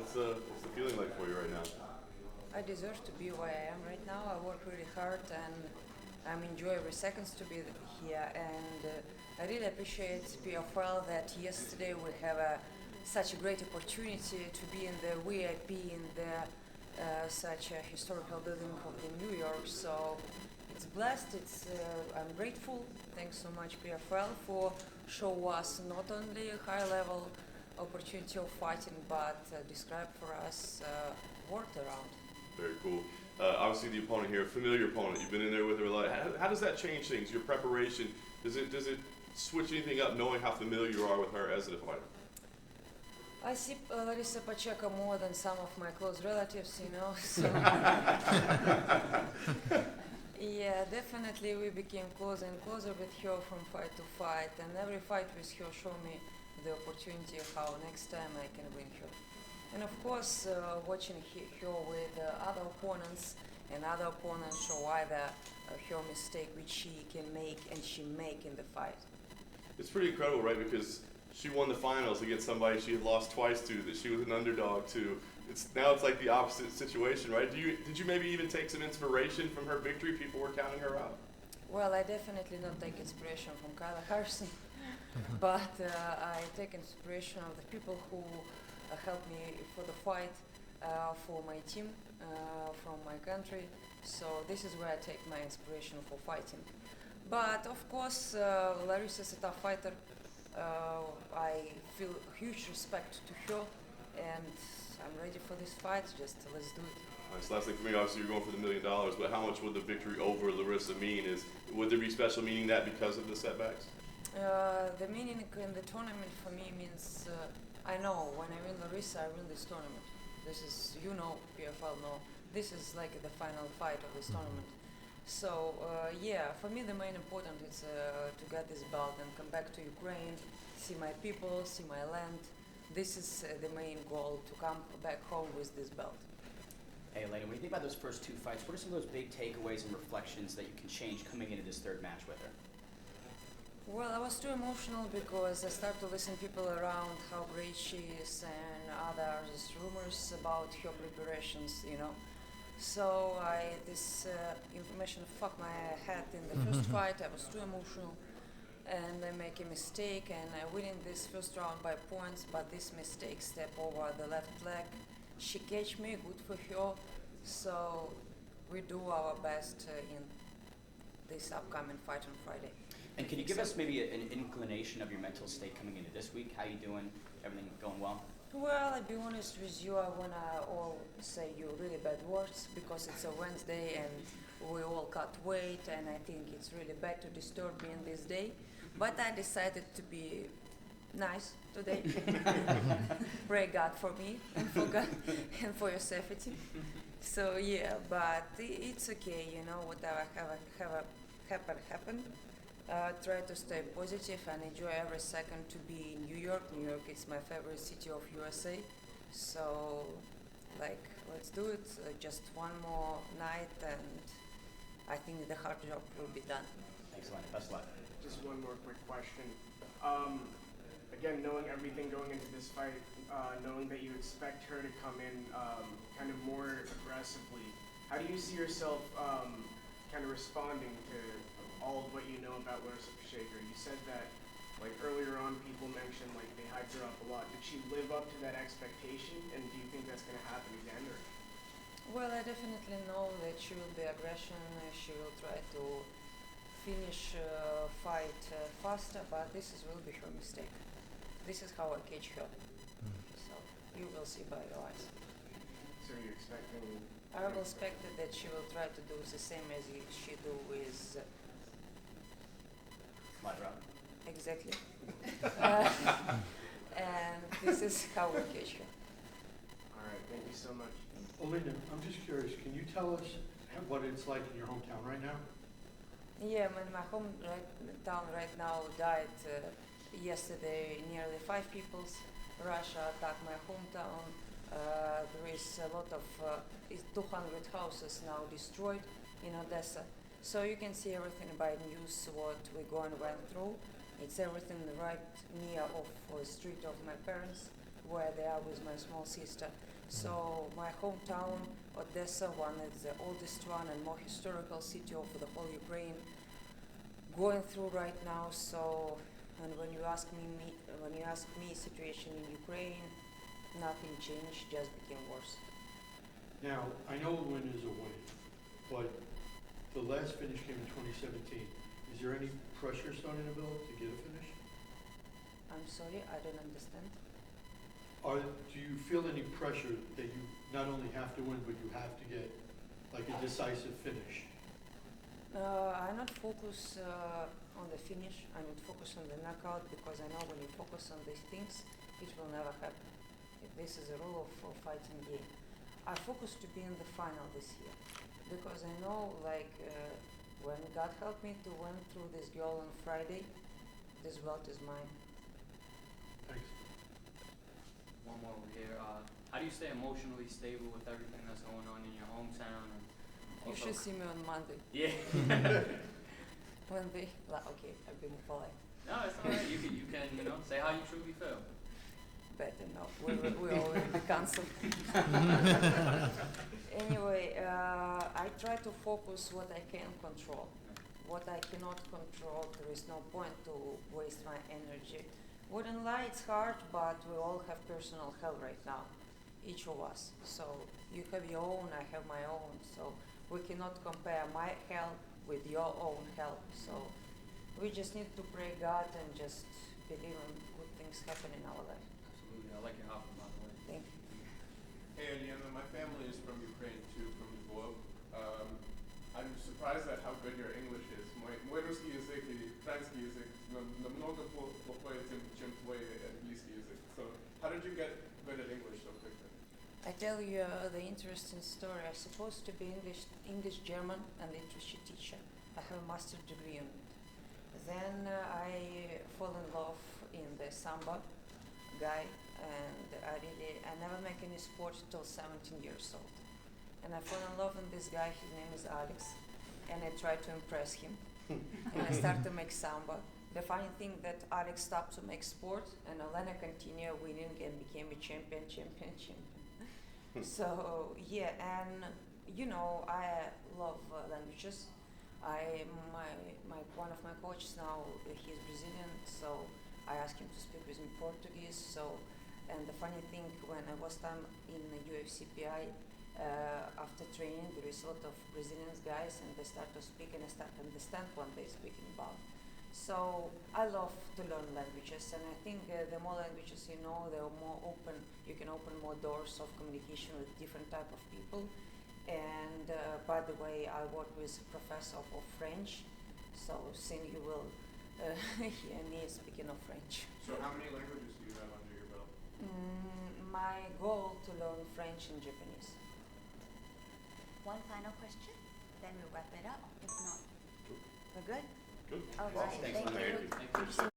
What's the feeling like for you right now? I deserve to be where I am right now. I work really hard and I'm enjoy every seconds to be here. And I really appreciate PFL that yesterday we have such a great opportunity to be in the VIP in the such a historical building of the New York. So it's blessed. I'm grateful. Thanks so much PFL for show us not only a high level opportunity of fighting, but describe for us world around. Very cool. Obviously, the opponent here, a familiar opponent. You've been in there with her a lot. How does that change things? Your preparation, does it switch anything up knowing how familiar you are with her as a fighter? I see Larissa Pacheco more than some of my close relatives, you know. So yeah, definitely we became closer and closer with her from fight to fight, and every fight with her showed me the opportunity how next time I can win her. And of course, watching her with other opponents and other opponents show either her mistake which she can make and she make in the fight. It's pretty incredible, right? Because she won the finals against somebody she had lost twice to, that she was an underdog to. It's like the opposite situation, right? Did you maybe even take some inspiration from her victory? People were counting her out. Well, I definitely don't take inspiration from Kyla Harrison, but I take inspiration of the people who helped me for the fight, for my team, from my country. So this is where I take my inspiration for fighting. But of course, Larissa is a tough fighter. I feel huge respect to her, and I'm ready for this fight. Just let's do it. Nice. Last thing for me, obviously you're going for the $1 million, but how much would the victory over Larissa mean? Would there be special meaning that because of the setbacks? The meaning in the tournament for me means I know when I win Larissa, I win this tournament. This is, you know, PFL know. This is like the final fight of this tournament. So yeah, for me the main important is to get this belt and come back to Ukraine, see my people, see my land. This is the main goal, to come back home with this belt. Hey Olena, when you think about those first two fights, what are some of those big takeaways and reflections that you can change coming into this third match with her? Well, I was too emotional because I started to listen people around how great she is and others rumors about her preparations, you know. So this information fucked my head in the first fight. I was too emotional and I make a mistake and I win in this first round by points, but this mistake step over the left leg. She catch me, good for her. So we do our best in this upcoming fight on Friday. And can you give us maybe an inclination of your mental state coming into this week? How you doing? Everything going well? Well, I'll be honest with you, I wanna all say you really bad words because it's a Wednesday and we all cut weight and I think it's really bad to disturb me in this day. But I decided to be nice today. Pray God for me and for God and for your safety. So yeah, but it's okay, you know, whatever happened. Try to stay positive and enjoy every second to be in New York. New York is my favorite city of USA. So, like, let's do it. Just one more night and I think the hard job will be done. Thanks, Olena. Best of luck. Just one more quick question. Again, knowing everything going into this fight, knowing that you expect her to come in kind of more aggressively, how do you see yourself kind of responding to all of what you know about Larissa Pacheco? You said that, like earlier on, people mentioned like they hyped her up a lot. Did she live up to that expectation, and do you think that's going to happen again? Or? Well, I definitely know that she will be aggression. She will try to finish fight faster, but will be her mistake. This is how I catch her. So you will see by your eyes. So you're expecting? I will expect that she will try to do the same as she do with. Exactly. And this is how we catch her. All right, thank you so much. Olena, I'm just curious, can you tell us what it's like in your hometown right now? Yeah, my hometown right now died yesterday nearly 5 people. Russia attacked my hometown. There is a lot of 200 houses now destroyed in Odessa. So you can see everything by news what we went through. It's everything right near of the street of my parents, where they are with my small sister. So my hometown, Odessa, one is the oldest one and more historical city of the whole Ukraine, going through right now. So, and when you ask me situation in Ukraine, nothing changed, just became worse. Now, I know a win is a win, but the last finish came in 2017. Is there any pressure starting to build to get a finish? I'm sorry, I don't understand. Do you feel any pressure that you not only have to win, but you have to get like a decisive finish? I not focus on the finish. I would focus on the knockout because I know when you focus on these things, it will never happen. This is a rule of fighting game. I focus to be in the final this year because I know, like, when God helped me to win through this girl on Friday, this belt is mine. Thanks. One more over here. How do you stay emotionally stable with everything that's going on in your hometown? And You also- should see me on Monday. Yeah. Okay, I've been polite. No, it's all right. You can say how you truly feel. Better no, we already be cancelled. Anyway, I try to focus what I can control. What I cannot control, there is no point to waste my energy. Wouldn't lie, it's hard, but we all have personal hell right now, each of us. So you have your own, I have my own. So we cannot compare my hell with your own hell. So we just need to pray God and just believe in good things happen in our life. Absolutely. I like your outfit, by the way. Thank you. Hey, Olena, my family is from Ukraine too, from Lvov. I'm surprised at how good your English is. Мой русский язык и украинский язык намного плохой, чем твой английский язык. So, how did you get good at English so quickly? I tell you the interesting story. I'm supposed to be English, German, and literature teacher. I have a master's degree in it. Then I fall in love in the samba guy, and I never make any sport till 17 years old. And I fall in love with this guy. His name is Alex, and I try to impress him. And I start to make samba. The funny thing that Alex stopped to make sport, and Olena continued winning and became a champion. So yeah, and I love languages. One of my coaches now, he's Brazilian, so I asked him to speak with me Portuguese. So, and the funny thing, when I was time in the UFCPI, after training, there is a lot of Brazilian guys, and they start to speak, and I start to understand what they're speaking about. So I love to learn languages, and I think the more languages you know, the more open you can open more doors of communication with different type of people. And by the way, I work with a professor of French, so soon you will hear me speaking of French. So, how many languages do you have under your belt? My goal to learn French and Japanese. One final question, then we'll wrap it up. If not, we're good? Good. All right, Awesome. thank you. Thank you.